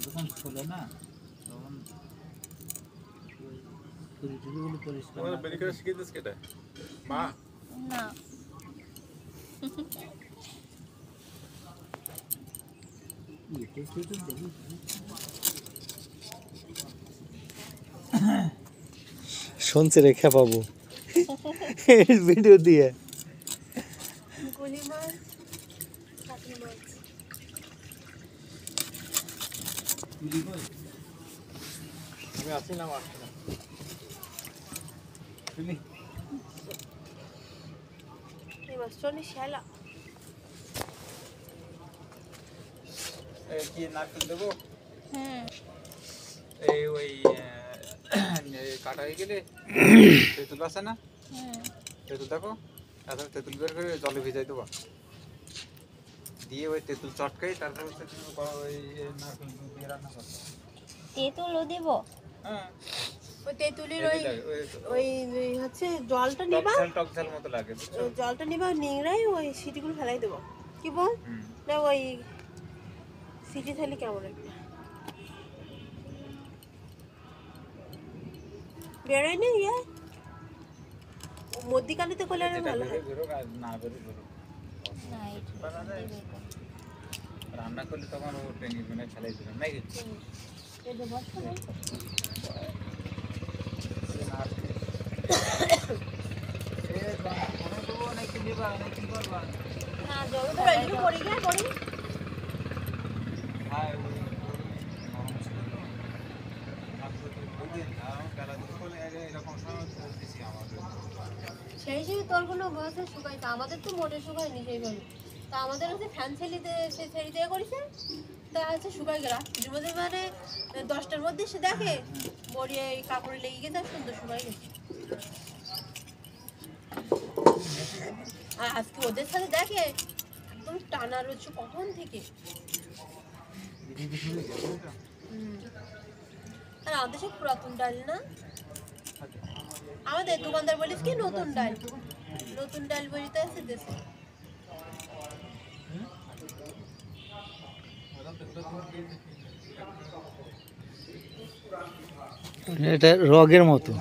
যখন খোলে না তখন ছুরি পরিষ্কার তোমাদের বেরিকেড শিখিয়ে দিস কেটে মা না শুনছে রেখা পাবো ভিডিও দিয়ে গুলি মাছ কাতলা মাছ আমি আসি না মারছি না এই মাছটা অনেক শ্যালা কি নারকেল দেবো হুম এই ওই কাটা হয়ে গেলে তেঁতুল আছে না হুম তেঁতুল দেখো তারপরে তেঁতুল বের করে জলে ভিজাই দেবো দিয়ে ওই তেঁতুল চটকাই তারপর হচ্ছে ওই নারকেল দিয়ে রান্না করবো তেঁতুলও দেব হ্যাঁ ওই তেঁতুলের ওই হচ্ছে জলটা নিবা টক ঝাল মতো লাগে বুঝছো জলটা নিবা নিংড়াই ওই সিটিগুলো ফেলাই দেবো কি বল না ওই সিটি থালি কেমন একটা বেরোয় না ইয়ে মধ্যিকালিতে করলে আরো ভালো হয় না বেরো রান্না করলে তখন ও টেনে মানে ফেলাই দিলাম নাকি না জল তো একটু পড়ে গিয়ে পড়ি সেই হিসেবে তোর কোনো বয়সে শুকাইছে আমাদের তো মোটে শুকায়নি সেইভাবে তা আমাদের হচ্ছে ফ্যান ছেলিতে সে ছেড়ি দিয়ে করেছে তা হচ্ছে শুকাই গেল জীবনের মানে 10টার মধ্যে সে দেখে বড়িয়ে এই কাপড়ে লেগে গেছে আর সুন্দর শুকাই গেছে আর আজকে ওদের সাথে দেখে একদম টানা রয়েছে কখন থেকে আর আমাদের সব পুরাতন ডাল না আমাদের দোকানদার বলিস কি নতুন ডাল বলিতে আছে দেশে এটা রগের মতো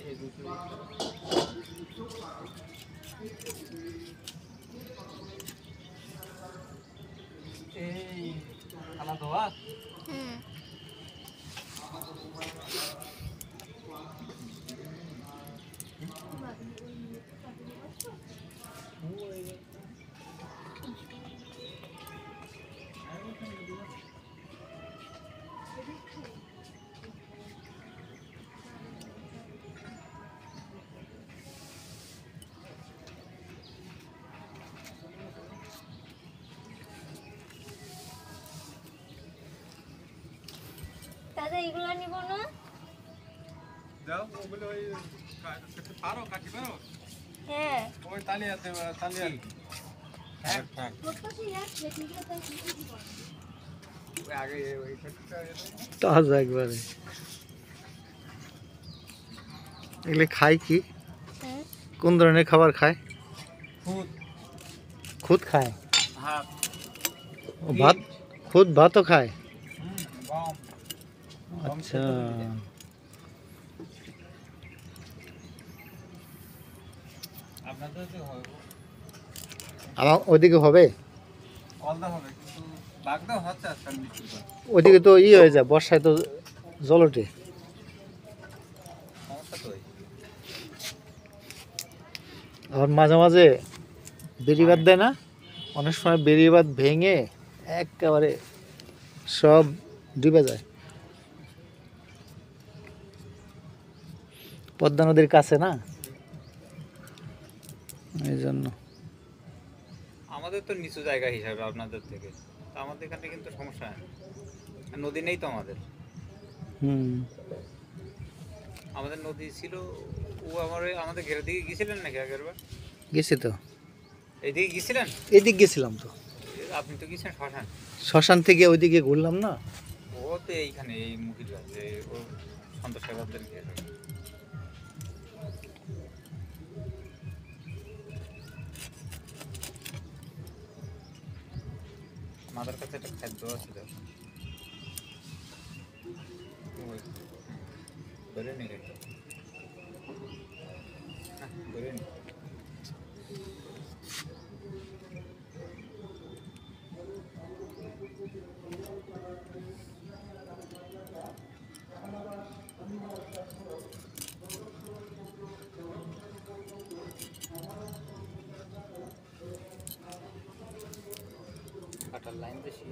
এগুলো এই খালা ধোয়া দাদা এগুলো নিব না দাও ওগুলো ওই পারো কাটি পারো হ্যাঁ ওই তালি আছে তালি আর হ্যাঁ হ্যাঁ ওই আগে ওই ফেটটা তাজা একবারে এগুলো খায় কি কোন ধরনের খাবার খায় খুদ খুদ খায় ভাত ও ভাত খুদ ভাতও খায় গম আচ্ছা আপনাদের তো হবে আমার ওইদিকে হবে কলদা হবে কিন্তু বাগদা হচ্ছে আজকাল মিষ্টি ওইদিকে তো হয়ে যায় বর্ষায় তো জল ওঠে সমস্যা তো আবার মাঝে মাঝে বেরিবাদ দেয় না অনেক সময় বেরিবাদ ভেঙে একেবারে সব ডুবে যায় পদ্মা নদীর কাছে না এই জন্য আমাদের তো নিচু জায়গা হিসাবে আপনাদের থেকে আমাদের এখানে কিন্তু সমস্যা হয় নদী নেই তো আমাদের হুম। আমাদের নদী ছিল, ও আমাদের ঘেরের দিকে গেছিলেন নাকি আগের বার? গেছি তো, এইদিকে গেছিলেন? এদিক গেছিলাম তো, আপনি তো গেছেন শ্মশান। শ্মশান থেকে ওইদিকে ঘুরলাম না। ও তো এইখানে এই মুখির যে ও সন্তোষ সাগরদের ঘের। মাদার কাছে একটা খাদ্য আছে তো, ওই ধরে নি গাড়ি, ধরে নি। কাটার লাইন বেশি।